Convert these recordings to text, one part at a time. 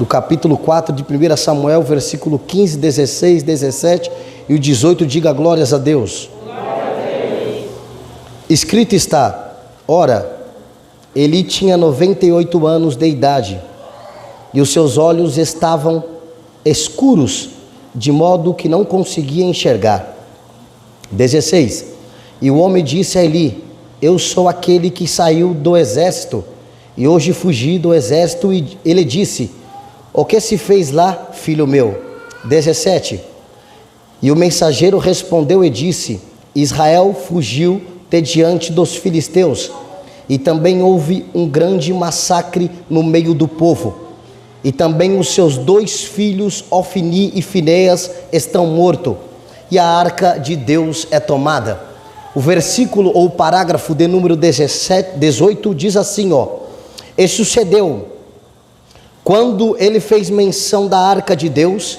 do capítulo 4 de 1 Samuel, versículo 15, 16, 17 e o 18, diga glórias a Deus. Escrito está: ora, Eli tinha 98 anos de idade, e os seus olhos estavam escuros, de modo que não conseguia enxergar. 16. E o homem disse a Eli: eu sou aquele que saiu do exército, e hoje fugi do exército. E ele disse: o que se fez lá, filho meu? 17. E o mensageiro respondeu e disse: Israel fugiu de diante dos filisteus, e também houve um grande massacre no meio do povo, e também os seus 2 filhos, Ofni e Finéias, estão mortos, e a arca de Deus é tomada. O versículo ou parágrafo de número 18 diz assim, e sucedeu, quando ele fez menção da arca de Deus,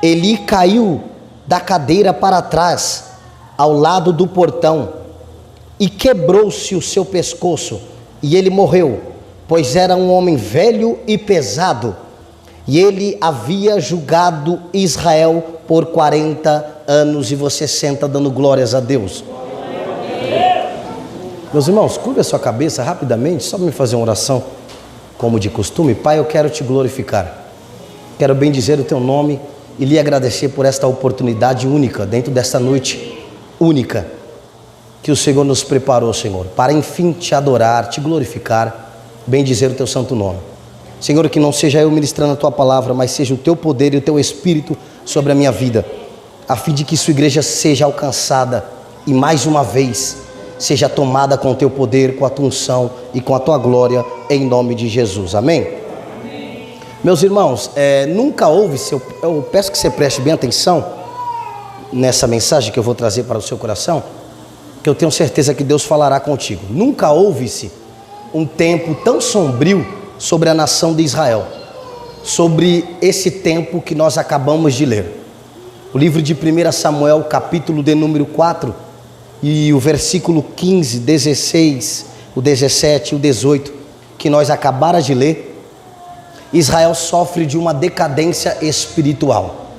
Eli caiu da cadeira para trás, ao lado do portão, e quebrou-se o seu pescoço, e ele morreu, pois era um homem velho e pesado, e ele havia julgado Israel por 40 anos, e você senta dando glórias a Deus. Meus irmãos, curva a sua cabeça rapidamente, só para me fazer uma oração, como de costume. Pai, eu quero te glorificar, quero bendizer o teu nome e lhe agradecer por esta oportunidade única, dentro desta noite única, que o Senhor nos preparou, Senhor, para enfim te adorar, te glorificar, bendizer o teu santo nome. Senhor, que não seja eu ministrando a tua palavra, mas seja o teu poder e o teu espírito sobre a minha vida, a fim de que sua igreja seja alcançada e mais uma vez seja tomada com o teu poder, com a tua unção e com a tua glória, em nome de Jesus, amém? Amém. Meus irmãos, nunca houve, eu peço que você preste bem atenção nessa mensagem que eu vou trazer para o seu coração, que eu tenho certeza que Deus falará contigo. Nunca houve-se um tempo tão sombrio sobre a nação de Israel, sobre esse tempo que nós acabamos de ler. O livro de 1 Samuel, capítulo de número 4, e o versículo 15, 16, o 17 e o 18, que nós acabamos de ler, Israel sofre de uma decadência espiritual.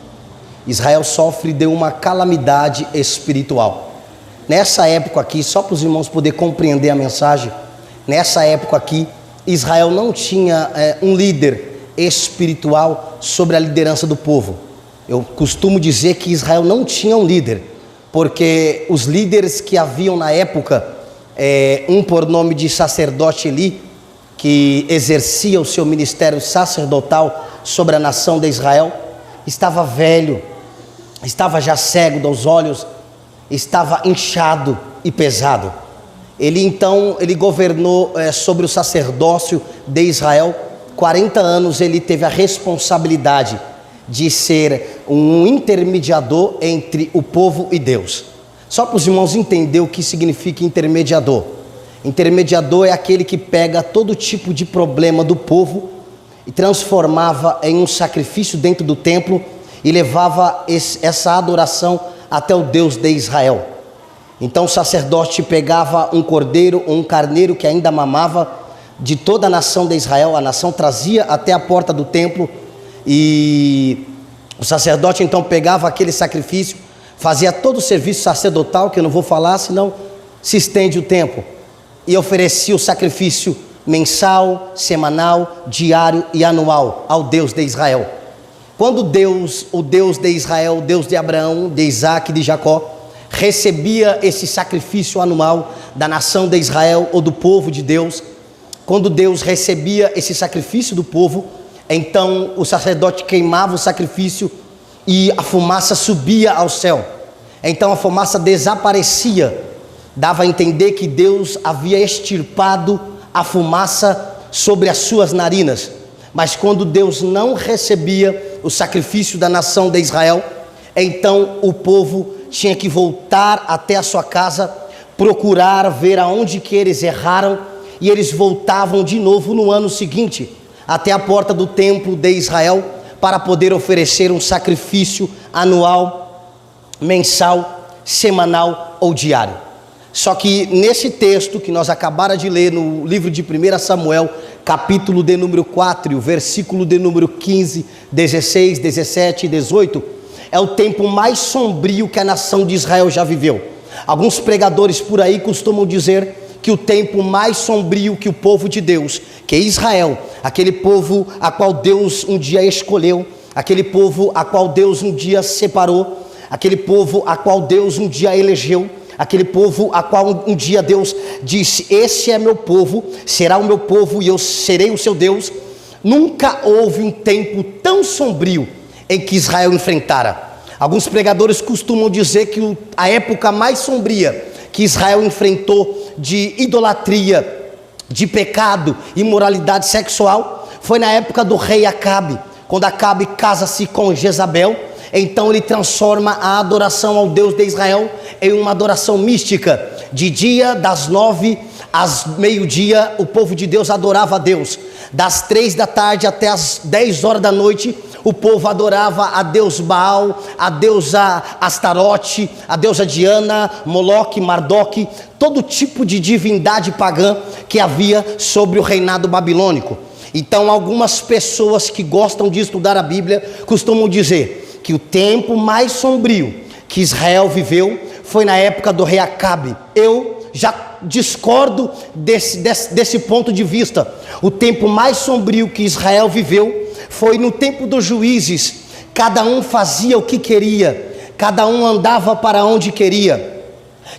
Israel sofre de uma calamidade espiritual. Nessa época aqui, só para os irmãos poderem compreender a mensagem, nessa época aqui, Israel não tinha um líder espiritual sobre a liderança do povo. Eu costumo dizer que Israel não tinha um líder, porque os líderes que haviam na época, um por nome de sacerdote Eli, que exercia o seu ministério sacerdotal sobre a nação de Israel, estava velho, estava já cego dos olhos, estava inchado e pesado. Ele governou sobre o sacerdócio de Israel 40 anos. Ele teve a responsabilidade de ser um intermediador entre o povo e Deus. Só para os irmãos entenderem o que significa intermediador. Intermediador é aquele que pega todo tipo de problema do povo e transformava em um sacrifício dentro do templo e levava essa adoração até o Deus de Israel. Então o sacerdote pegava um cordeiro ou um carneiro que ainda mamava de toda a nação de Israel, a nação trazia até a porta do templo, e o sacerdote então pegava aquele sacrifício, fazia todo o serviço sacerdotal, que eu não vou falar, senão se estende o tempo, e oferecia o sacrifício mensal, semanal, diário e anual ao Deus de Israel. Quando Deus, o Deus de Israel, o Deus de Abraão, de Isaac e de Jacó, recebia esse sacrifício anual da nação de Israel ou do povo de Deus, quando Deus recebia esse sacrifício do povo, então o sacerdote queimava o sacrifício e a fumaça subia ao céu. Então a fumaça desaparecia, dava a entender que Deus havia extirpado a fumaça sobre as suas narinas. Mas quando Deus não recebia o sacrifício da nação de Israel, então o povo tinha que voltar até a sua casa, procurar ver aonde que eles erraram, e eles voltavam de novo no ano seguinte, até a porta do templo de Israel, para poder oferecer um sacrifício anual, mensal, semanal ou diário. Só que nesse texto que nós acabamos de ler no livro de 1 Samuel, capítulo de número 4, o versículo de número 15, 16, 17 e 18, é o tempo mais sombrio que a nação de Israel já viveu. Alguns pregadores por aí costumam dizer que o tempo mais sombrio que o povo de Deus, que é Israel, aquele povo a qual Deus um dia escolheu, aquele povo a qual Deus um dia separou, aquele povo a qual Deus um dia elegeu, aquele povo a qual um dia Deus disse: esse é meu povo, será o meu povo e eu serei o seu Deus. Nunca houve um tempo tão sombrio em que Israel enfrentara. Alguns pregadores costumam dizer que a época mais sombria que Israel enfrentou de idolatria, de pecado, imoralidade sexual, foi na época do rei Acabe. Quando Acabe casa-se com Jezabel, então ele transforma a adoração ao Deus de Israel em uma adoração mística. De dia, das 9 às meio-dia, o povo de Deus adorava a Deus. Das 3 da tarde até as 10 horas da noite, o povo adorava a Deus Baal, a deusa Astarote, a deusa Diana, Moloque, Mardoque, todo tipo de divindade pagã que havia sobre o reinado babilônico. Então algumas pessoas que gostam de estudar a Bíblia costumam dizer que o tempo mais sombrio que Israel viveu foi na época do rei Acabe. Eu já discordo desse ponto de vista. O tempo mais sombrio que Israel viveu foi no tempo dos juízes. Cada um fazia o que queria, cada um andava para onde queria,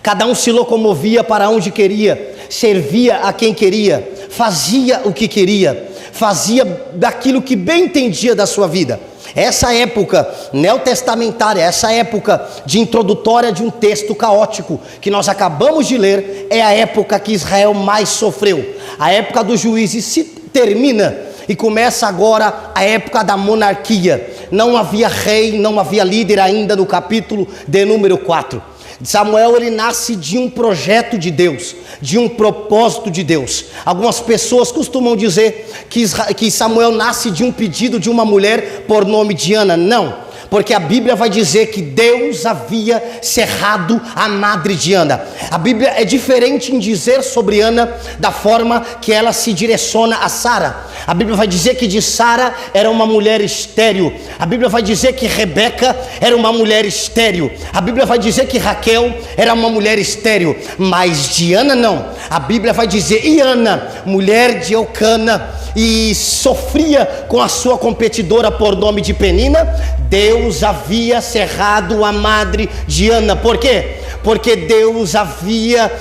cada um se locomovia para onde queria, servia a quem queria, fazia o que queria, fazia daquilo que bem entendia da sua vida. Essa época neotestamentária, essa época de introdutória de um texto caótico que nós acabamos de ler, é a época que Israel mais sofreu. A época dos juízes se termina e começa agora a época da monarquia. Não havia rei, não havia líder ainda no capítulo de número 4. Samuel, ele nasce de um projeto de Deus, de um propósito de Deus. Algumas pessoas costumam dizer que Samuel nasce de um pedido de uma mulher por nome de Ana. Não, porque a Bíblia vai dizer que Deus havia cerrado a madre de Ana. A Bíblia é diferente em dizer sobre Ana da forma que ela se direciona a Sara. A Bíblia vai dizer que de Sara era uma mulher estéril. A Bíblia vai dizer que Rebeca era uma mulher estéril. A Bíblia vai dizer que Raquel era uma mulher estéril. Mas de Ana não. A Bíblia vai dizer: e Ana, mulher de Eucana, e sofria com a sua competidora por nome de Penina. Deus havia cerrado a madre de Ana. Por quê? Porque Deus havia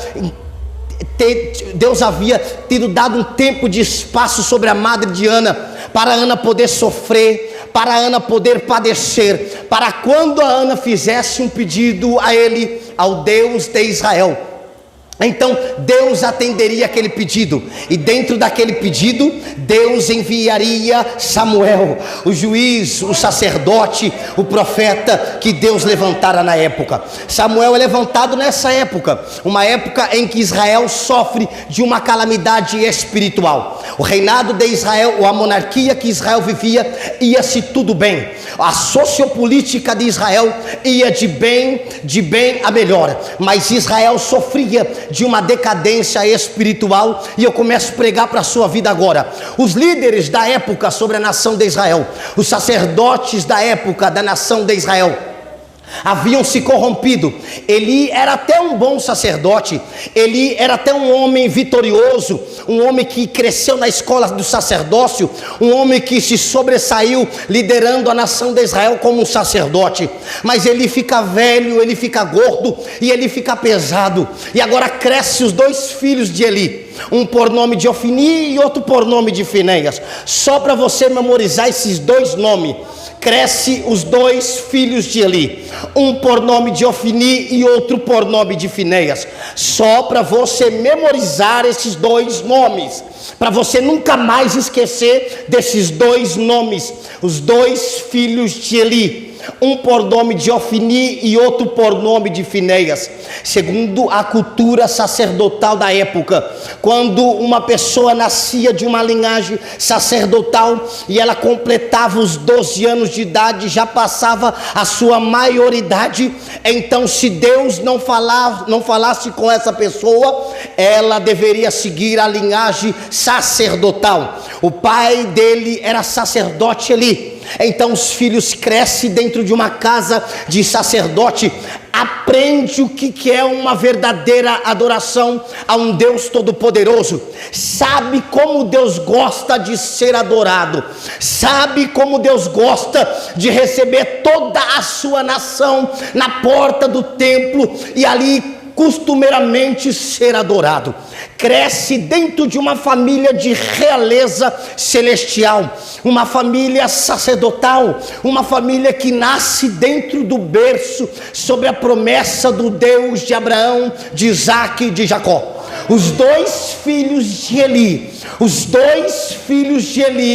tido dado um tempo de espaço sobre a madre de Ana, para Ana poder sofrer, para Ana poder padecer, para quando a Ana fizesse um pedido a ele, ao Deus de Israel, então Deus atenderia aquele pedido, e dentro daquele pedido Deus enviaria Samuel, o juiz, o sacerdote, o profeta que Deus levantara na época. Samuel é levantado nessa época, uma época em que Israel sofre de uma calamidade espiritual. O reinado de Israel, ou a monarquia que Israel vivia, ia-se tudo bem. A sociopolítica de Israel ia de bem a melhor, mas Israel sofria de uma decadência espiritual. E eu começo a pregar para a sua vida agora. Os líderes da época sobre a nação de Israel, os sacerdotes da época da nação de Israel, haviam se corrompido. Eli era até um bom sacerdote, Eli era até um homem vitorioso, um homem que cresceu na escola do sacerdócio, um homem que se sobressaiu liderando a nação de Israel como um sacerdote. Mas ele fica velho, ele fica gordo e ele fica pesado. E agora cresce os dois filhos de Eli, um por nome de Ofni e outro por nome de Finéias. Só para você memorizar esses dois nomes. Cresce os dois filhos de Eli, um por nome de Ofni e outro por nome de Finéias. Só para você memorizar esses dois nomes, para você nunca mais esquecer desses dois nomes. Os dois filhos de Eli, um por nome de Ofni e outro por nome de Finéias. Segundo a cultura sacerdotal da época, quando uma pessoa nascia de uma linhagem sacerdotal e ela completava os 12 anos de idade, já passava a sua maioridade, então se Deus não falasse com essa pessoa, ela deveria seguir a linhagem sacerdotal. O pai dele era sacerdote ali. Então os filhos crescem dentro de uma casa de sacerdote, aprende o que é uma verdadeira adoração a um Deus todo-poderoso, sabe como Deus gosta de ser adorado, sabe como Deus gosta de receber toda a sua nação na porta do templo e ali costumeiramente ser adorado. Cresce dentro de uma família de realeza celestial, uma família sacerdotal, uma família que nasce dentro do berço sobre a promessa do Deus de Abraão, de Isaque e de Jacó. Os dois filhos de Eli,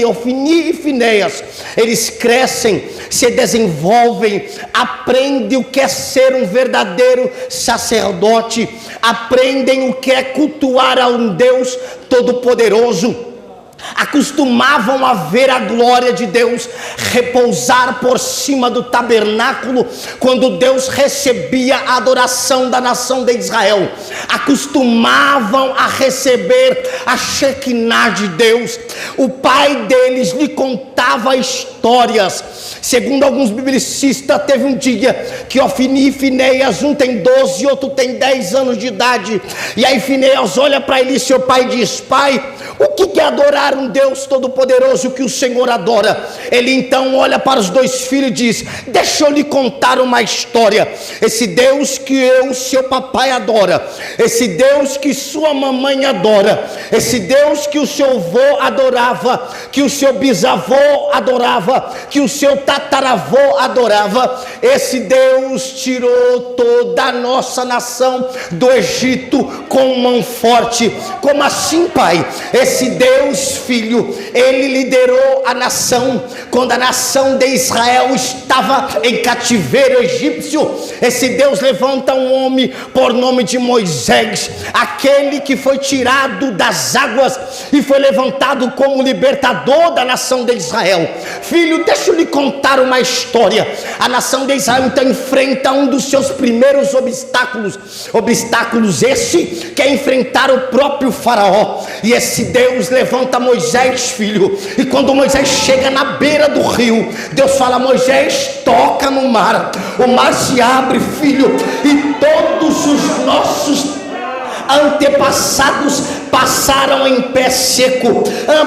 Ofni e Finéias, eles crescem, se desenvolvem, aprendem o que é ser um verdadeiro sacerdote, aprendem o que é cultuar a um Deus todo-poderoso. Acostumavam a ver a glória de Deus repousar por cima do tabernáculo quando Deus recebia a adoração da nação de Israel. Acostumavam a receber a Shekinah de Deus. O pai deles lhe contava histórias. Segundo alguns biblicistas, teve um dia que Ofni e Finéias, um tem 12 e outro tem 10 anos de idade, e aí Finéias olha para ele, seu pai, e diz: pai, o que é adorar um Deus todo-poderoso que o Senhor adora? Ele então olha para os dois filhos e diz: deixa eu lhe contar uma história. Esse Deus que seu papai adora, esse Deus que sua mamãe adora, esse Deus que o seu avô adorava, que o seu bisavô adorava, que o seu tataravô adorava, esse Deus tirou toda a nossa nação do Egito com mão forte. Como assim, pai? Esse Deus, filho, ele liderou a nação quando a nação de Israel estava em cativeiro egípcio. Esse Deus levanta um homem por nome de Moisés, aquele que foi tirado das águas e foi levantado como libertador da nação de Israel. Filho, deixa eu lhe contar uma história. A nação de Israel então enfrenta um dos seus primeiros obstáculos esse que é enfrentar o próprio faraó. E esse Deus levanta Moisés, filho, e quando Moisés chega na beira do rio, Deus fala: Moisés, toca no mar. O mar se abre, filho, e todos os nossos antepassados passaram em pé seco.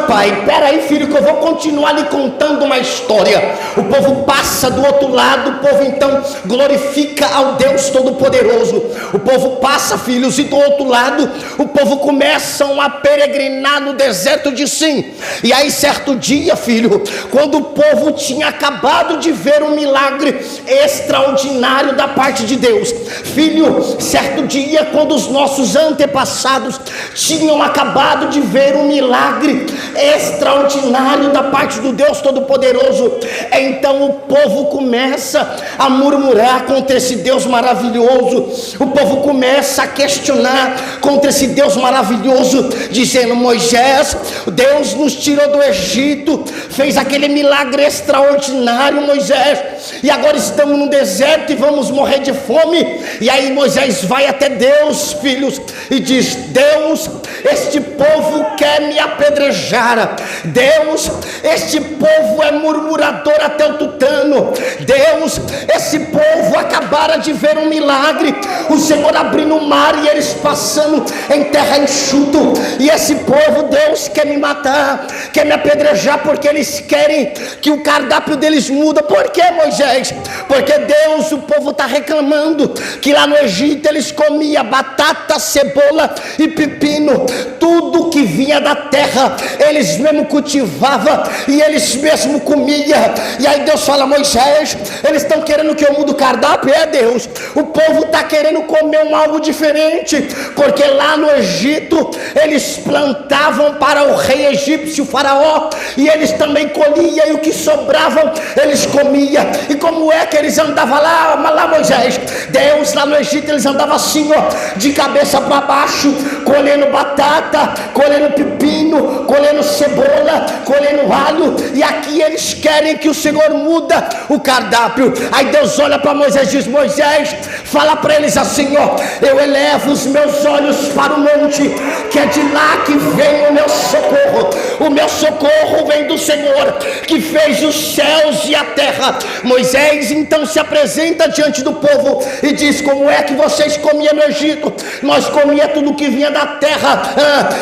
Pai, peraí, filho, que eu vou continuar lhe contando uma história. O povo passa do outro lado, o povo então glorifica ao Deus Todo-Poderoso. O povo passa, filhos, e do outro lado o povo começam a peregrinar no deserto de Sim. E aí certo dia, filho, quando o povo tinha acabado de ver um milagre extraordinário da parte de Deus, filho, certo dia, quando os nossos antepassados tinham acabado de ver um milagre extraordinário da parte do Deus Todo-Poderoso, então o povo começa a murmurar contra esse Deus maravilhoso. O povo começa a questionar contra esse Deus maravilhoso, dizendo: Moisés, Deus nos tirou do Egito, fez aquele milagre extraordinário, Moisés, e agora estamos no deserto e vamos morrer de fome. E aí Moisés vai até Deus, filhos, e diz: Deus, este povo quer me apedrejar. Deus, este povo é murmurador até o tutano. Deus, esse povo acabara de ver um milagre, o Senhor abrindo o mar e eles passando em terra enxuto, e esse povo, Deus, quer me matar, quer me apedrejar, porque eles querem que o cardápio deles muda. Por que, Moisés? Porque Deus, o povo está reclamando que lá no Egito eles comiam batata, cebola e pepino, tudo que vinha da terra, eles mesmo cultivavam e eles mesmo comiam. E aí Deus fala: Moisés, eles estão querendo que eu mude o cardápio? Deus, o povo está querendo comer algo diferente, porque lá no Egito eles plantavam para o rei egípcio, o faraó, e eles também colhiam, e o que sobravam eles comiam. E como é que eles andavam lá, Moisés? Deus, lá no Egito eles andavam assim, de cabeça para baixo, colhendo batata, colhendo pepino, colhendo cebola, colhendo alho. E aqui eles querem que o Senhor muda o cardápio. Aí Deus olha para Moisés e diz: Moisés, fala para eles assim, eu elevo os meus olhos para o monte, que é de lá que vem o meu socorro. O meu socorro vem do Senhor, que fez os céus e a terra. Moisés então se apresenta diante do povo e diz: como é que vocês comiam no Egito? Nós comia tudo que vinha da terra.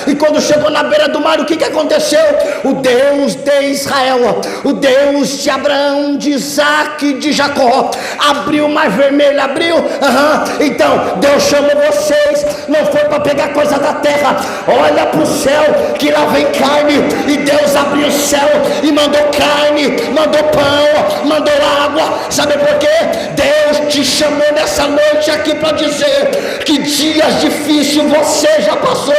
E quando chegou na beira do mar, o que aconteceu? O Deus de Israel, o Deus de Abraão, de Isaac e de Jacó, abriu o mar vermelho, abriu. Então Deus chamou vocês, não foi para pegar coisa da terra. Olha para o céu, que lá vem carne. E Deus abriu o céu e mandou carne, mandou pão, mandou água. Sabe por quê? Deus te chamou nessa noite aqui para dizer que dias difíceis você já passou,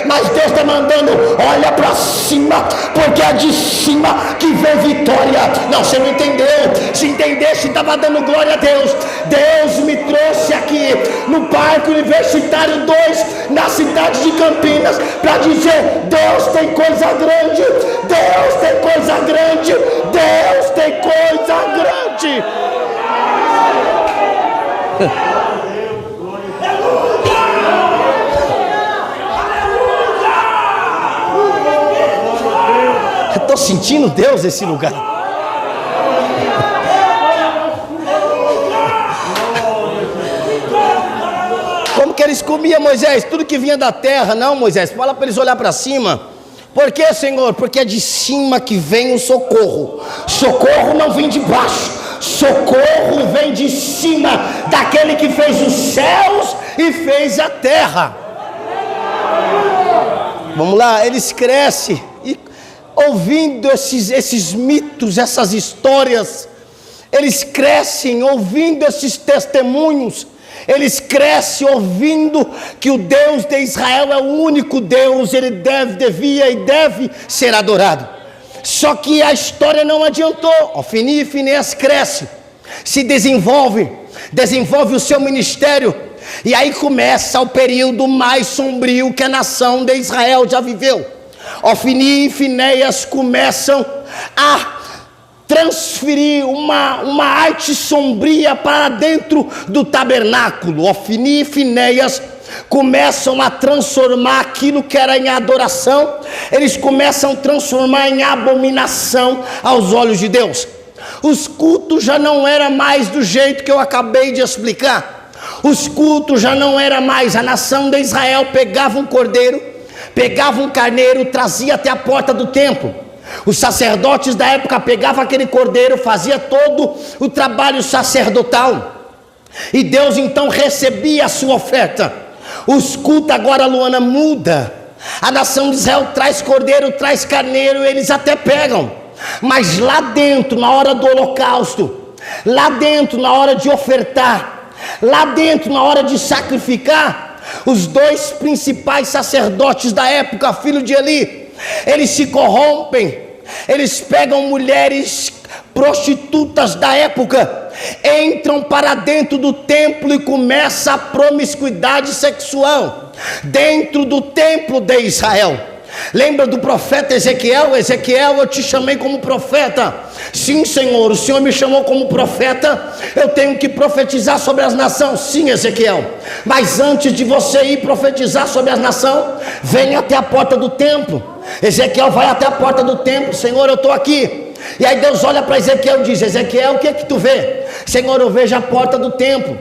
mas Deus está mandando: olha para cima, porque é de cima que vem vitória. Não, você não entendeu. Se entendesse, estava dando glória a Deus. Deus me trouxe aqui no Parque Universitário 2, na cidade de Campinas, para dizer: Deus tem coisa grande, Deus tem coisa grande, Deus tem coisa grande. Eu estou sentindo Deus nesse lugar. Como que eles comiam, Moisés? Tudo que vinha da terra. Não, Moisés, fala para eles olhar para cima. Por quê, Senhor? Porque é de cima que vem o socorro. Socorro não vem de baixo, socorro vem de cima, daquele que fez os céus e fez a terra. Vamos lá, eles crescem e ouvindo esses mitos, essas histórias, eles crescem ouvindo esses testemunhos, eles crescem ouvindo que o Deus de Israel é o único Deus, ele devia e deve ser adorado. Só que a história não adiantou. Ofni e Finéias cresce, se desenvolve o seu ministério, e aí começa o período mais sombrio que a nação de Israel já viveu. Ofni e Finéias começam a transferir uma arte sombria para dentro do tabernáculo. Ofni e Finéias começam a transformar aquilo que era em adoração, eles começam a transformar em abominação aos olhos de Deus. Os cultos já não era mais do jeito que eu acabei de explicar. Os cultos já não era mais, a nação de Israel pegava um cordeiro, pegava um carneiro, trazia até a porta do templo. Os sacerdotes da época pegavam aquele cordeiro, fazia todo o trabalho sacerdotal, e Deus então recebia a sua oferta. Os cultos agora, Luana, muda. A nação de Israel traz cordeiro, traz carneiro, eles até pegam, mas lá dentro, na hora do holocausto, lá dentro, na hora de ofertar, lá dentro, na hora de sacrificar, os dois principais sacerdotes da época, filho de Eli, eles se corrompem, eles pegam mulheres prostitutas da época, entram para dentro do templo e começa a promiscuidade sexual dentro do templo de Israel. Lembra do profeta Ezequiel? Ezequiel, eu te chamei como profeta. Sim, Senhor, o Senhor me chamou como profeta, eu tenho que profetizar sobre as nações. Sim, Ezequiel, mas antes de você ir profetizar sobre as nações, venha até a porta do templo. Ezequiel vai até a porta do templo. Senhor, eu estou aqui. E aí Deus olha para Ezequiel e diz: Ezequiel, o que é que tu vê? Senhor, eu vejo a porta do templo,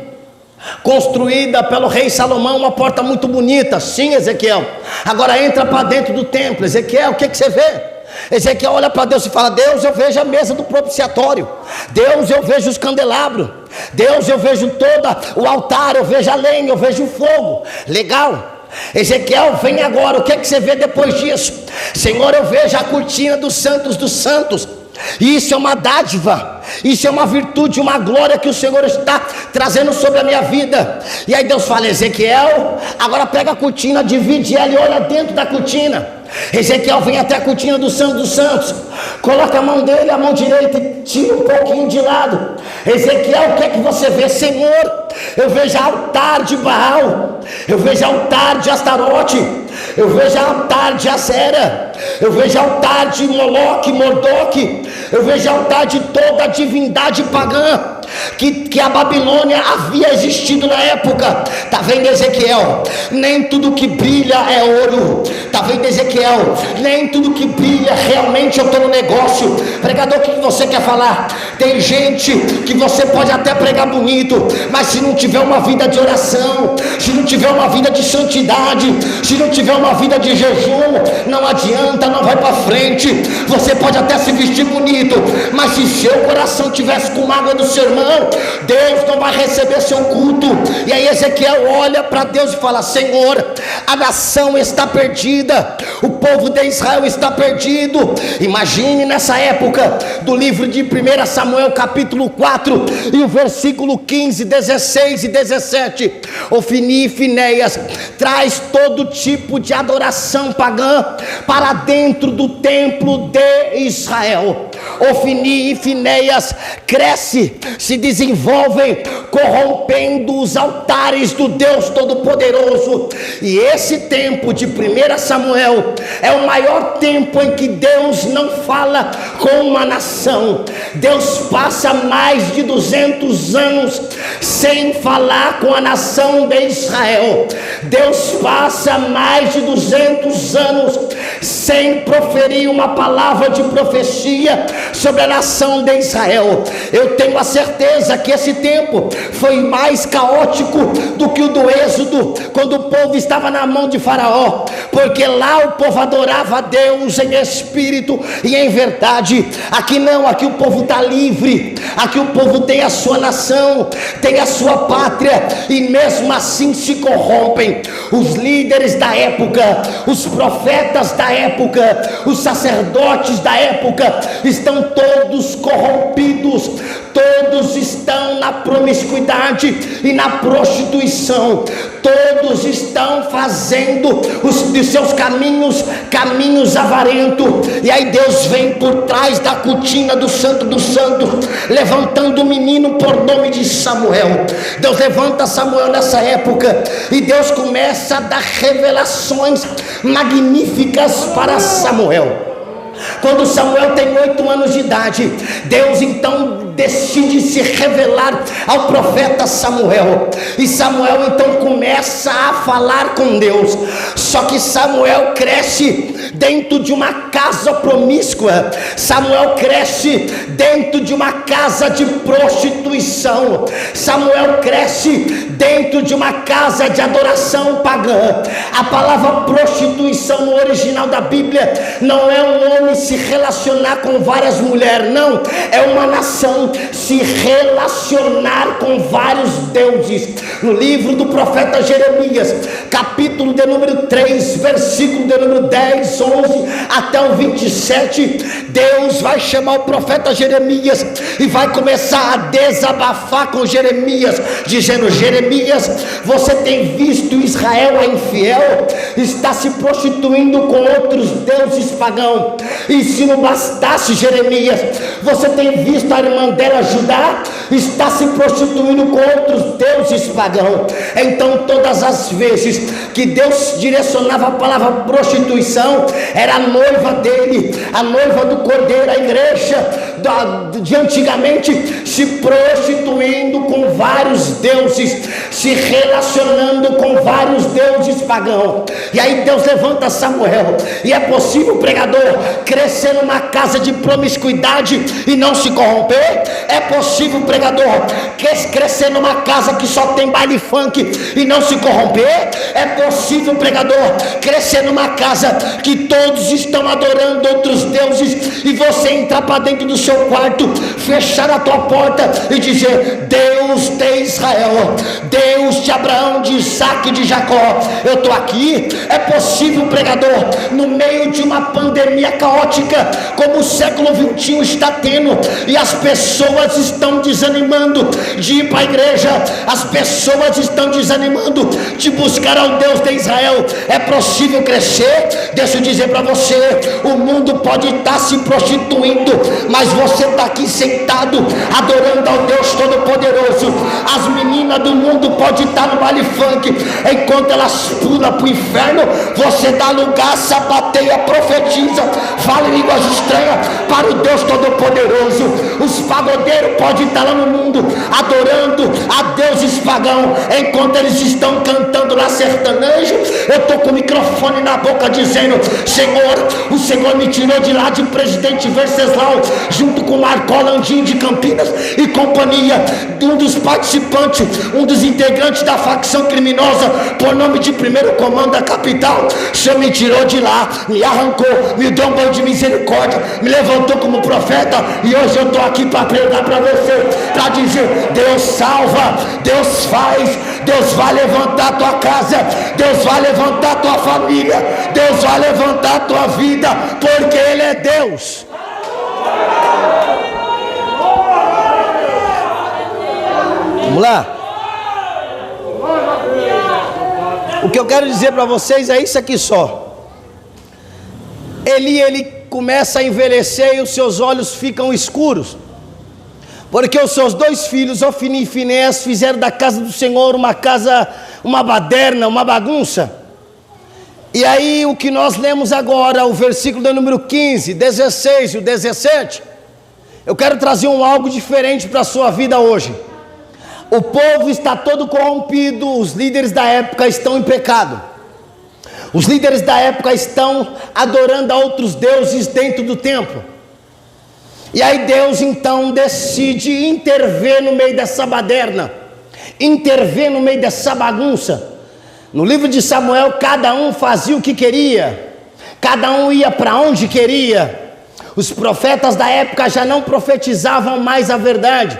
construída pelo rei Salomão, uma porta muito bonita. Sim, Ezequiel, agora entra para dentro do templo. Ezequiel, o que você vê? Ezequiel olha para Deus e fala: Deus, eu vejo a mesa do propiciatório. Deus, eu vejo os candelabros. Deus, eu vejo todo o altar, eu vejo a lenha, eu vejo o fogo. Legal, Ezequiel, vem agora. O que é que você vê depois disso? Senhor, eu vejo a cortina dos santos. E isso é uma dádiva, isso é uma virtude, uma glória que o Senhor está trazendo sobre a minha vida. E aí Deus fala: Ezequiel, agora pega a cortina, divide ela e olha dentro da cortina. Ezequiel vem até a cortina dos santos, coloca a mão dele, a mão direita, e tira um pouquinho de lado. Ezequiel, o que é que você vê? Senhor, eu vejo altar de Baal, eu vejo altar de Astarote, eu vejo altar de Acera, eu vejo altar de Moloque, Mordoque, eu vejo altar de toda a divindade pagã que a Babilônia havia existido na época. Está vendo, Ezequiel? Nem tudo que brilha é ouro. Está vendo, Ezequiel? Nem tudo que brilha realmente eu estou no negócio. Pregador, o que você quer falar? Tem gente que você pode até pregar bonito, mas se não tiver uma vida de oração, se não tiver uma vida de santidade, se não tiver uma vida de jejum, não adianta, não vai para frente. Você pode até se vestir bonito, mas se seu coração tivesse com mágoa do seu irmão, Deus não vai receber seu culto. E aí Ezequiel olha para Deus e fala: Senhor, a nação está perdida, o povo de Israel está perdido. Imagine nessa época do livro de 1 Samuel capítulo 4 e o versículo 15, 16 e 17. Ofni e Finéias traz todo tipo de adoração pagã para dentro do templo de Israel. Ofni e Finéias cresce, se desenvolvem, corrompendo os altares do Deus Todo-Poderoso. E esse tempo de 1 Samuel é o maior tempo em que Deus não fala com uma nação. Deus passa mais de 200 anos sem falar com a nação de Israel. Deus passa mais de 200 anos sem proferir uma palavra de profecia sobre a nação de Israel. Eu tenho a certeza que esse tempo foi mais caótico do que o do Êxodo, quando o povo estava na mão de Faraó, porque lá o povo adorava a Deus em espírito e em verdade. Aqui não, aqui o povo está livre, aqui o povo tem a sua nação, tem a sua pátria, e mesmo assim se corrompem. Os líderes da época, os profetas da época, os sacerdotes da época estão todos corrompidos, todos estão na promiscuidade e na prostituição, todos estão fazendo de seus caminhos avarentos. E aí Deus vem por trás da cortina do Santo dos Santos, levantando um menino por nome de Samuel. Deus levanta Samuel nessa época e Deus começa a dar revelações magníficas para Samuel. Quando Samuel tem 8 anos de idade, Deus então decide se revelar ao profeta Samuel, e Samuel então começa a falar com Deus. Só que Samuel cresce dentro de uma casa promíscua, Samuel cresce dentro de uma casa de prostituição, Samuel cresce dentro de uma casa de adoração pagã. A palavra prostituição no original da Bíblia não é um homem se relacionar com várias mulheres, não, é uma nação se relacionar com vários deuses. No livro do profeta Jeremias, capítulo de número 3, versículo de número 10, 11 até o 27, Deus vai chamar o profeta Jeremias e vai começar a desabafar com Jeremias, dizendo: Jeremias, você tem visto Israel é infiel, está se prostituindo com outros deuses pagãos. E se não bastasse, Jeremias, você tem visto a irmã dela, Judá, está se prostituindo com outros deuses pagãos. Então todas as vezes que Deus direcionava a palavra prostituição, era a noiva dele, a noiva do Cordeiro, a igreja de antigamente, se prostituindo com vários deuses, se relacionando com vários deuses pagãos. E aí Deus levanta Samuel, e é possível, pregador, crescer numa casa de promiscuidade e não se corromper? É possível, pregador, crescer numa casa que só tem baile funk e não se corromper? É possível, pregador, crescer numa casa que todos estão adorando outros deuses e você entrar para dentro do seu seu quarto, fechar a tua porta e dizer: Deus de Israel, Deus de Abraão, de Isaac e de Jacó, eu estou aqui. É possível, pregador, no meio de uma pandemia caótica como o século 21 está tendo, e as pessoas estão desanimando de ir para a igreja, as pessoas estão desanimando de buscar ao Deus de Israel, é possível crescer. Deixa eu dizer para você, o mundo pode estar se prostituindo, mas você está aqui sentado adorando ao Deus Todo-Poderoso. As meninas do mundo podem estar no baile funk, enquanto elas pulam para o inferno, você dá lugar, sapateia, profetiza, fala em línguas estranhas para o Deus Todo-Poderoso. Os pagodeiros podem estar lá no mundo adorando a deuses pagãos, enquanto eles estão cantando lá sertanejo. Eu estou com o microfone na boca dizendo: Senhor, o Senhor me tirou de lá de Presidente Venceslau, junto com Marcó Landim de Campinas e companhia, um dos participantes, um dos integrantes da facção criminosa por nome de Primeiro Comando da capital. O Senhor me tirou de lá, me arrancou, me deu um banho de misericórdia, me levantou como profeta, e hoje eu estou aqui para pregar para você, para dizer: Deus salva, Deus faz, Deus vai levantar a tua casa, Deus vai levantar a tua família, Deus vai levantar a tua vida, porque Ele é Deus. Vamos lá. O que eu quero dizer para vocês é isso aqui só. Ele começa a envelhecer e os seus olhos ficam escuros, porque os seus dois filhos, Ofni e Finéias, fizeram da casa do Senhor uma casa, uma baderna, uma bagunça. E aí o que nós lemos agora, o versículo do número 15, 16 e o 17, eu quero trazer algo diferente para a sua vida hoje. O povo está todo corrompido, os líderes da época estão em pecado. Os líderes da época estão adorando a outros deuses dentro do templo. E aí Deus então decide intervir no meio dessa baderna, intervir no meio dessa bagunça. No livro de Samuel, cada um fazia o que queria, cada um ia para onde queria. Os profetas da época já não profetizavam mais a verdade.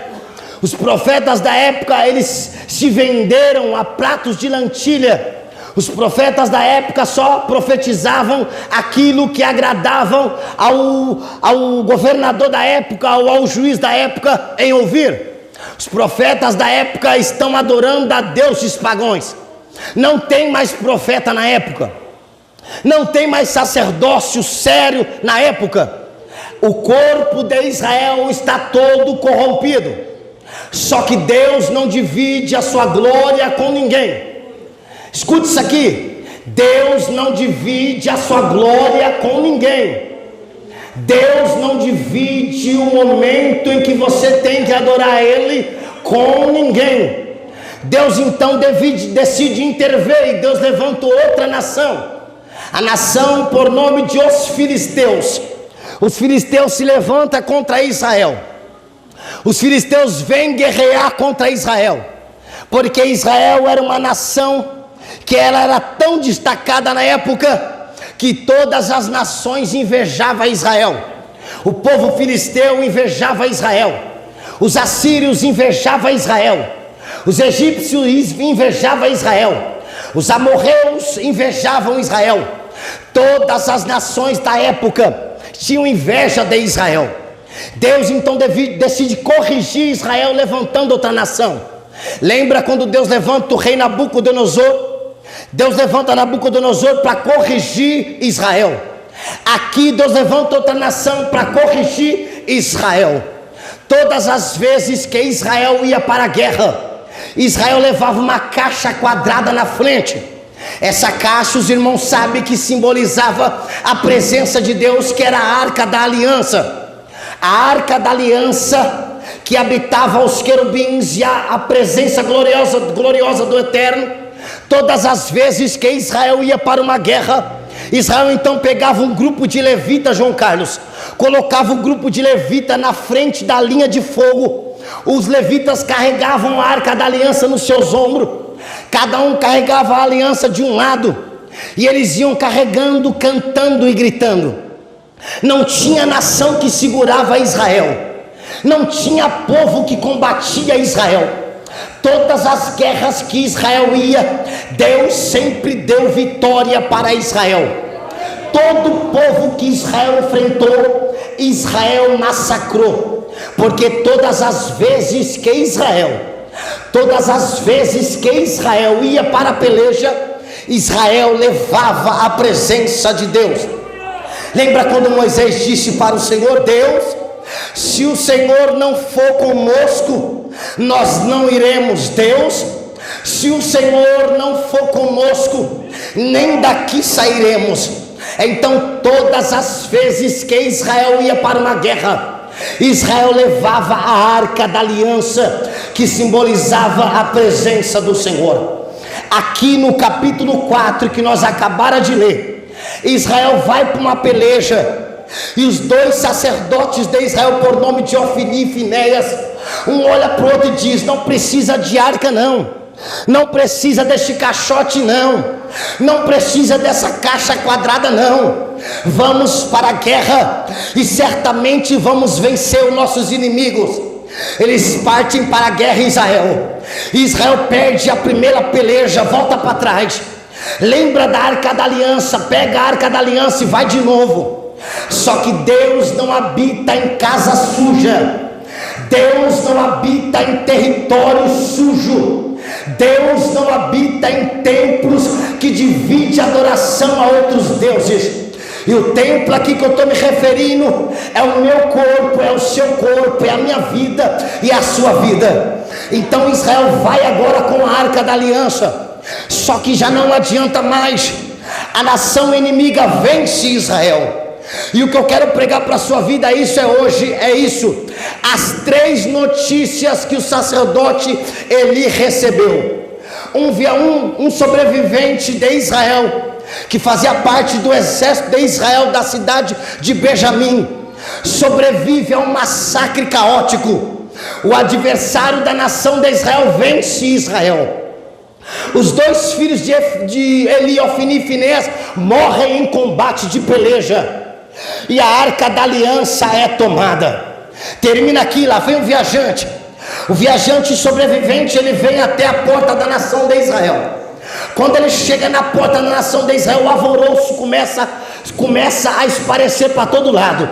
Os profetas da época, eles se venderam a pratos de lentilha. Os profetas da época só profetizavam aquilo que agradavam ao governador da época ou ao juiz da época em ouvir. Os profetas da época estão adorando a deuses pagãos. Não tem mais profeta na época, não tem mais sacerdócio sério na época. O corpo de Israel está todo corrompido. Só que Deus não divide a sua glória com ninguém. Escute isso aqui: Deus não divide a sua glória com ninguém. Deus não divide o momento em que você tem que adorar Ele com ninguém. Deus então decide intervir, e Deus levanta outra nação, a nação por nome de os filisteus. Os filisteus se levantam contra Israel. Os filisteus vêm guerrear contra Israel, porque Israel era uma nação que ela era tão destacada na época, que todas as nações invejavam Israel. O povo filisteu invejava Israel, os assírios invejavam Israel, os egípcios invejavam Israel, os amorreus invejavam Israel. Todas as nações da época tinham inveja de Israel. Deus então decide corrigir Israel, levantando outra nação. Lembra quando Deus levanta o rei Nabucodonosor? Deus levanta Nabucodonosor para corrigir Israel. Aqui Deus levanta outra nação para corrigir Israel. Todas as vezes que Israel ia para a guerra, Israel levava uma caixa quadrada na frente. Essa caixa, os irmãos sabem que simbolizava a presença de Deus, que era a Arca da Aliança. A Arca da Aliança, que habitava os querubins, e a presença gloriosa do Eterno. Todas as vezes que Israel ia para uma guerra, Israel então pegava um grupo de levitas, João Carlos, colocava o grupo de levita na frente da linha de fogo. Os levitas carregavam a Arca da Aliança nos seus ombros, cada um carregava a aliança de um lado, e eles iam carregando, cantando e gritando. Não tinha nação que segurava Israel, não tinha povo que combatia Israel. Todas as guerras que Israel ia, Deus sempre deu vitória para Israel. Todo povo que Israel enfrentou, Israel massacrou, porque todas as vezes que Israel ia para a peleja, Israel levava a presença de Deus. Lembra quando Moisés disse para o Senhor: Deus, se o Senhor não for conosco, nós não iremos. Deus, se o Senhor não for conosco, nem daqui sairemos. Então todas as vezes que Israel ia para uma guerra, Israel levava a arca da aliança, que simbolizava a presença do Senhor. Aqui no capítulo 4 que nós acabamos de ler, Israel vai para uma peleja, e os dois sacerdotes de Israel, por nome de Ofni e Finéias, um olha para o outro e diz: não precisa de arca não precisa deste caixote não precisa dessa caixa quadrada vamos para a guerra, e certamente vamos vencer os nossos inimigos. Eles partem para a guerra. Israel perde a primeira peleja, volta para trás, lembra da arca da aliança, pega a arca da aliança e vai de novo. Só que Deus não habita em casa suja, Deus não habita em território sujo, Deus não habita em templos que divide adoração a outros deuses. E o templo aqui que eu estou me referindo é o meu corpo, é o seu corpo, é a minha vida e a sua vida. Então Israel vai agora com a arca da aliança, só que já não adianta mais, a nação inimiga vence Israel. E o que eu quero pregar para a sua vida hoje é isso: as 3 notícias que o sacerdote Eli recebeu. Um sobrevivente de Israel, que fazia parte do exército de Israel, da cidade de Benjamim, sobrevive a um massacre caótico. O adversário da nação de Israel vence Israel. Os 2 filhos de Eli, Ofni e Finéias, morrem em combate de peleja, e a arca da aliança é tomada. Termina aqui, lá vem o viajante sobrevivente, ele vem até a porta da nação de Israel. Quando ele chega na porta da nação de Israel, o alvoroço começa a esparecer para todo lado.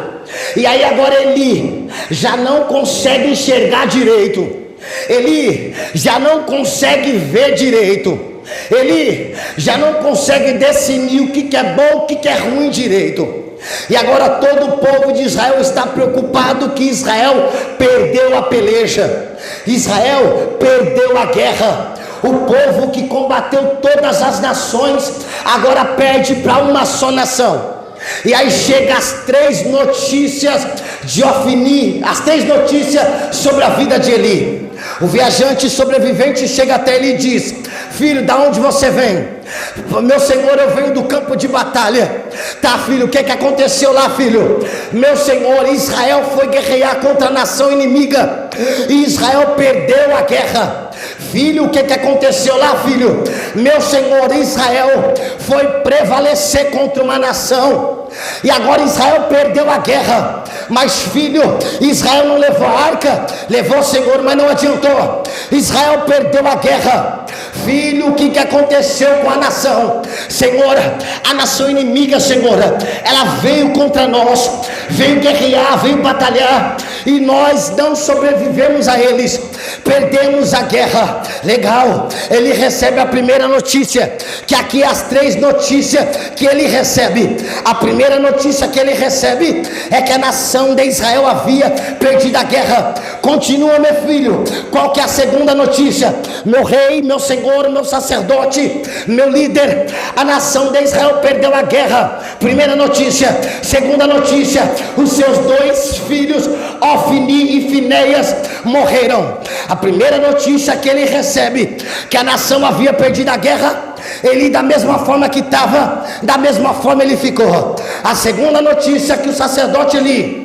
E aí agora Eli já não consegue enxergar direito, Eli já não consegue ver direito, Eli já não consegue discernir o que é bom, o que é ruim direito. E agora todo o povo de Israel está preocupado que Israel perdeu a peleja, Israel perdeu a guerra. O povo que combateu todas as nações agora perde para uma só nação. E aí chega as 3 notícias de Ofni, as 3 notícias sobre a vida de Eli. O viajante sobrevivente chega até ele e diz: filho, da onde você vem? Meu senhor, eu venho do campo de batalha. Tá, filho, o que aconteceu lá, filho? Meu senhor, Israel foi guerrear contra a nação inimiga, e Israel perdeu a guerra. Filho, o que aconteceu lá, filho? Meu senhor, Israel foi prevalecer contra uma nação, e agora Israel perdeu a guerra. Mas filho, Israel não levou a arca, levou o Senhor, mas não adiantou. Israel perdeu a guerra. Filho, o que aconteceu com a nação? Senhor, a nação inimiga, Senhor, ela veio contra nós, veio guerrear, veio batalhar, e nós não sobrevivemos a eles, perdemos a guerra. Legal, ele recebe a primeira notícia, que aqui as 3 notícias que ele recebe. A primeira notícia que ele recebe é que a nação de Israel havia perdido a guerra. Continua, meu filho, qual que é a segunda notícia? Meu rei, meu senhor, meu sacerdote, meu líder, a nação de Israel perdeu a guerra. Primeira notícia. Segunda notícia: os seus 2 filhos, Ofni e Finéias, morreram. A primeira notícia que ele recebe, que a nação havia perdido a guerra, ele, da mesma forma que estava, da mesma forma ele ficou. A segunda notícia que o sacerdote Eli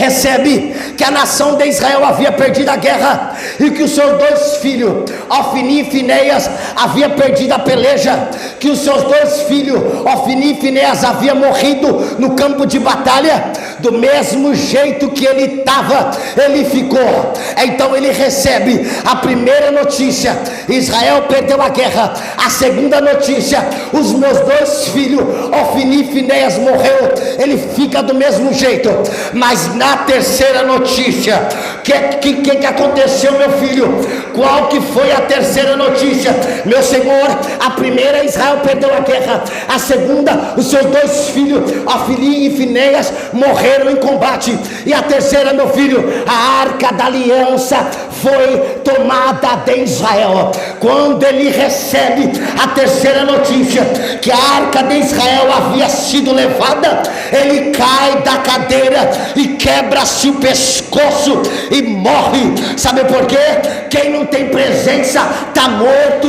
recebe que a nação de Israel havia perdido a guerra e que os seus 2 filhos, Ofni e Finéias, havia perdido a peleja, que os seus 2 filhos, Ofni e Finéias, haviam morrido no campo de batalha. Do mesmo jeito que ele estava, ele ficou. Então ele recebe a primeira notícia: Israel perdeu a guerra. A segunda notícia: os meus 2 filhos, Ofni e Finéias, morreu. Ele fica do mesmo jeito. Mas na terceira notícia, que aconteceu, meu filho? Qual que foi a terceira notícia? Meu Senhor, a primeira, Israel perdeu a guerra. A segunda, os seus 2 filhos, Ofni e Finéias, morreram em combate. E a terceira, meu filho, a arca da aliança foi tomada de Israel. Quando ele recebe a terceira notícia, que a arca de Israel havia sido levada, ele cai da cadeira e quebra-se o pescoço e morre. Sabe por quê? Quem não tem presença está morto.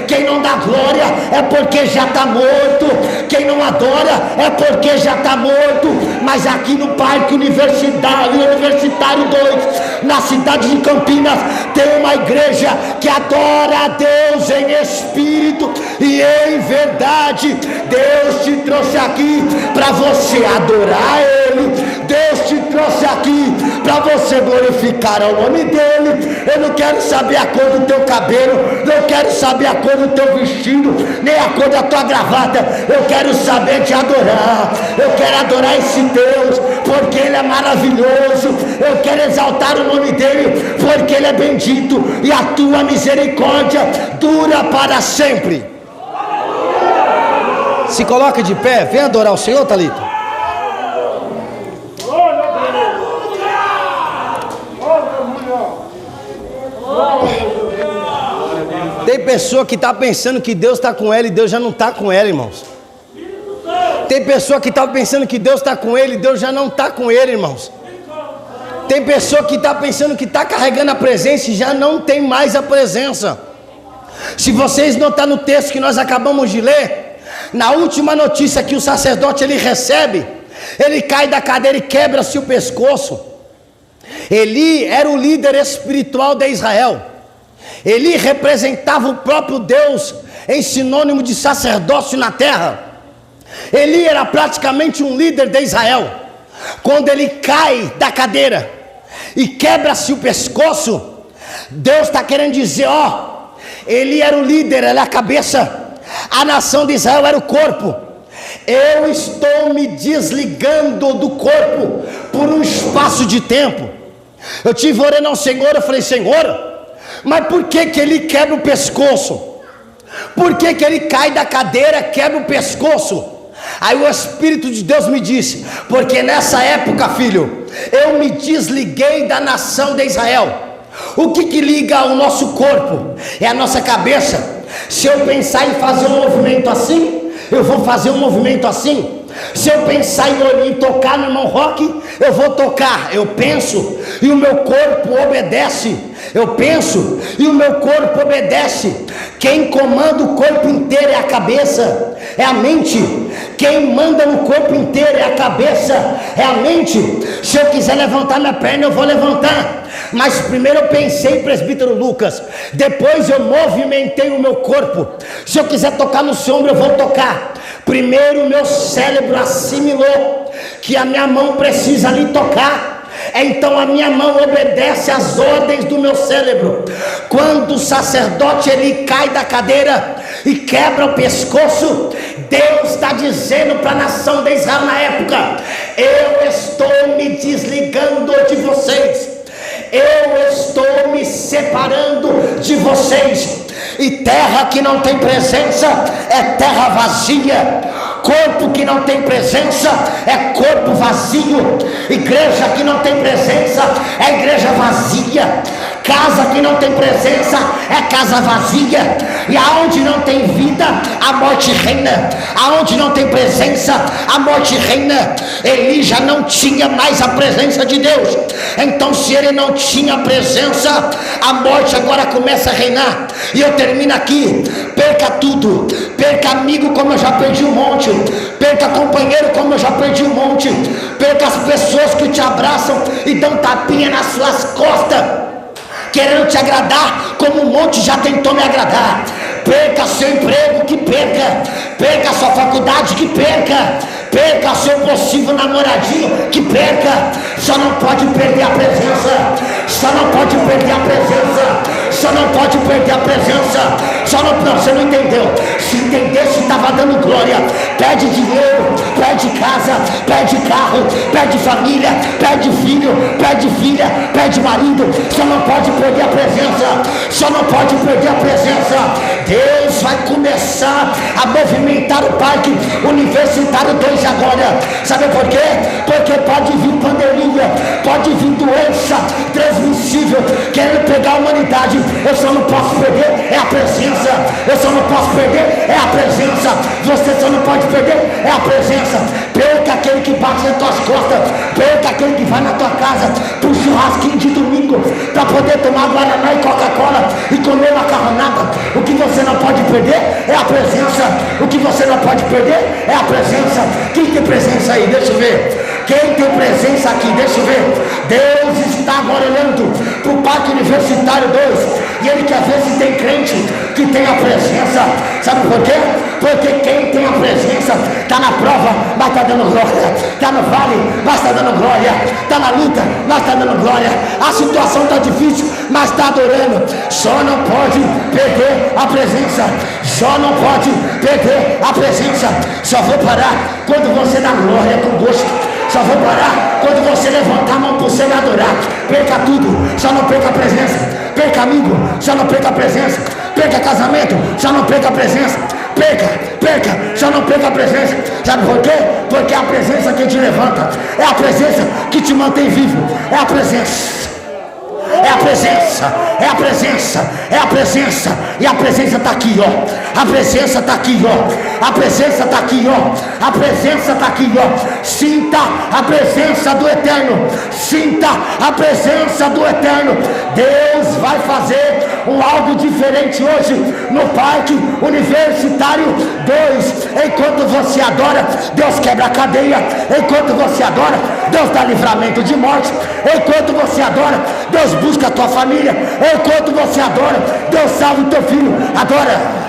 Quem não dá glória é porque já está morto. Quem não adora é porque já está morto. Mas aqui no Parque Universitário 2, na cidade de Campinas, tem uma igreja que adora a Deus em espírito e em verdade. Deus te trouxe aqui para você adorar Ele. Deus te trouxe aqui para você glorificar o nome dEle. Eu não quero saber a cor do teu cabelo, não quero saber a cor do teu vestido, nem a cor da tua gravata. Eu quero saber te adorar. Eu quero adorar esse Deus porque Ele é maravilhoso. Eu quero exaltar o nome dEle porque Ele é bendito e a tua misericórdia dura para sempre. Se coloca de pé, vem adorar o Senhor, Thalita. Tem pessoa que está pensando que Deus está com ela e Deus já não está com ela, irmãos. Tem pessoa que está pensando que Deus está com ele e Deus já não está com ele, irmãos. Tem pessoa que está pensando que está carregando a presença e já não tem mais a presença. Se vocês notarem no texto que nós acabamos de ler, na última notícia que o sacerdote ele recebe, ele cai da cadeira e quebra-se o pescoço. Eli era o líder espiritual de Israel. Eli representava o próprio Deus em sinônimo de sacerdócio na terra. Eli era praticamente um líder de Israel. Quando ele cai da cadeira e quebra-se o pescoço, Deus está querendo dizer, Eli era o líder, ele é a cabeça. A nação de Israel era o corpo. Eu estou me desligando do corpo por um espaço de tempo. Eu tive orando ao Senhor, eu falei, Senhor, mas por que ele quebra o pescoço? Por que ele cai da cadeira, quebra o pescoço? Aí o Espírito de Deus me disse, porque nessa época, filho, eu me desliguei da nação de Israel. O que liga o nosso corpo? É a nossa cabeça. Se eu pensar em fazer um movimento assim, eu vou fazer um movimento assim. Se eu pensar em tocar no irmão Rock, eu vou tocar. Eu penso e o meu corpo obedece. Eu penso e o meu corpo obedece. Quem comanda o corpo inteiro é a cabeça, é a mente. Quem manda no corpo inteiro é a cabeça, é a mente. Se eu quiser levantar minha perna, eu vou levantar. Mas primeiro eu pensei, presbítero Lucas, depois eu movimentei o meu corpo. Se eu quiser tocar no seu ombro, eu vou tocar. Primeiro o meu cérebro assimilou que a minha mão precisa ali tocar. Então a minha mão obedece às ordens do meu cérebro. Quando o sacerdote ele cai da cadeira e quebra o pescoço, Deus está dizendo para a nação de Israel na época: eu estou me desligando de vocês, eu estou me separando de vocês. E terra que não tem presença é terra vazia. Corpo que não tem presença é corpo vazio. Igreja que não tem presença é igreja vazia. Casa que não tem presença é casa vazia. E aonde não tem vida, a morte reina. Aonde não tem presença, a morte reina. Eli já não tinha mais a presença de Deus. Então, se ele não tinha presença, a morte agora começa a reinar. E eu termino aqui. Perca tudo. Perca amigo como eu já perdi um monte. Perca companheiro como eu já perdi um monte. Perca as pessoas que te abraçam e dão tapinha nas suas costas, querendo te agradar como um monte já tentou me agradar. Perca seu emprego, que perca. Perca sua faculdade, que perca. Perca seu possível namoradinho, que perca. Só não pode perder a presença. Só não pode perder a presença. Só não pode perder a presença. Só não, você não entendeu. Se entendesse, estava dando glória. Perde dinheiro, perde casa, perde carro, perde família, perde filho, perde filha, perde marido. Só não pode perder a presença. Só não pode perder a presença. Deus vai começar a movimentar o Parque Universitário 2 agora. Sabe por quê? Porque pode vir pandemia, pode vir doença transmissível querendo pegar a humanidade. Eu só não posso perder é a presença. Eu só não posso perder é a presença. Você só não pode perder é a presença. Perca aquele que bate nas tuas costas. Perca aquele que vai na tua casa pro churrasquinho de domingo para poder tomar guaraná e Coca-Cola e comer macarronada. O que você não pode perder é a presença. O que você não pode perder é a presença. Quem tem presença aí? Deixa eu ver. Quem tem presença aqui? Deixa eu ver. Deus está agora olhando para o Parque Universitário 2 e Ele quer ver se tem crente que tem a presença. Sabe por quê? Porque quem tem a presença está na prova, mas está dando glória. Está no vale, mas está dando glória. Está na luta, mas está dando glória. A situação está difícil, mas está adorando. Só não pode perder a presença. Só não pode perder a presença. Só vou parar quando você dá glória com gosto. Só vou parar quando você levantar a mão para você me adorar. Perca tudo, só não perca a presença. Perca amigo, só não perca a presença. Perca casamento, só não perca a presença. Perca, só não perca a presença. Sabe por quê? Porque é a presença que te levanta. É a presença que te mantém vivo. É a presença. É a presença, é a presença, é a presença. E a presença está aqui, ó. A presença está aqui, ó. A presença está aqui, ó. A presença está aqui, ó. Sinta a presença do Eterno. Sinta a presença do Eterno. Deus vai fazer algo diferente hoje no Parque Universitário 2. Enquanto você adora, Deus quebra a cadeia. Enquanto você adora, Deus dá livramento de morte. Enquanto você adora, Deus busca a tua família. Enquanto você adora, Deus salva o teu filho. Adora.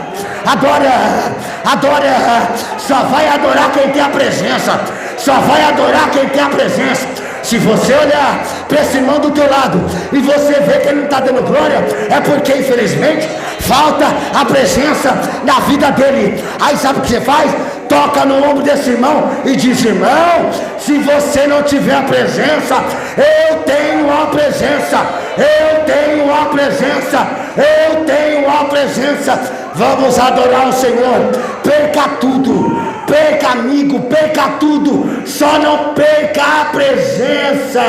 Só vai adorar quem tem a presença. Só vai adorar quem tem a presença. Se você olhar para esse irmão do teu lado e você vê que ele não está dando glória, é porque infelizmente falta a presença na vida dele. Aí sabe o que você faz? Toca no ombro desse irmão e diz: irmão, se você não tiver a presença, eu tenho a presença. Eu tenho a presença. Eu tenho a presença. Vamos adorar o Senhor. Perca tudo. Perca amigo, perca tudo. Só não perca a presença.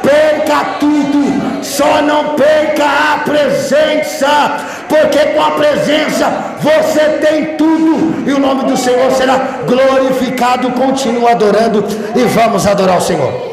Perca tudo, só não perca a presença, porque com a presença você tem tudo, e o nome do Senhor será glorificado. Continua adorando e vamos adorar o Senhor.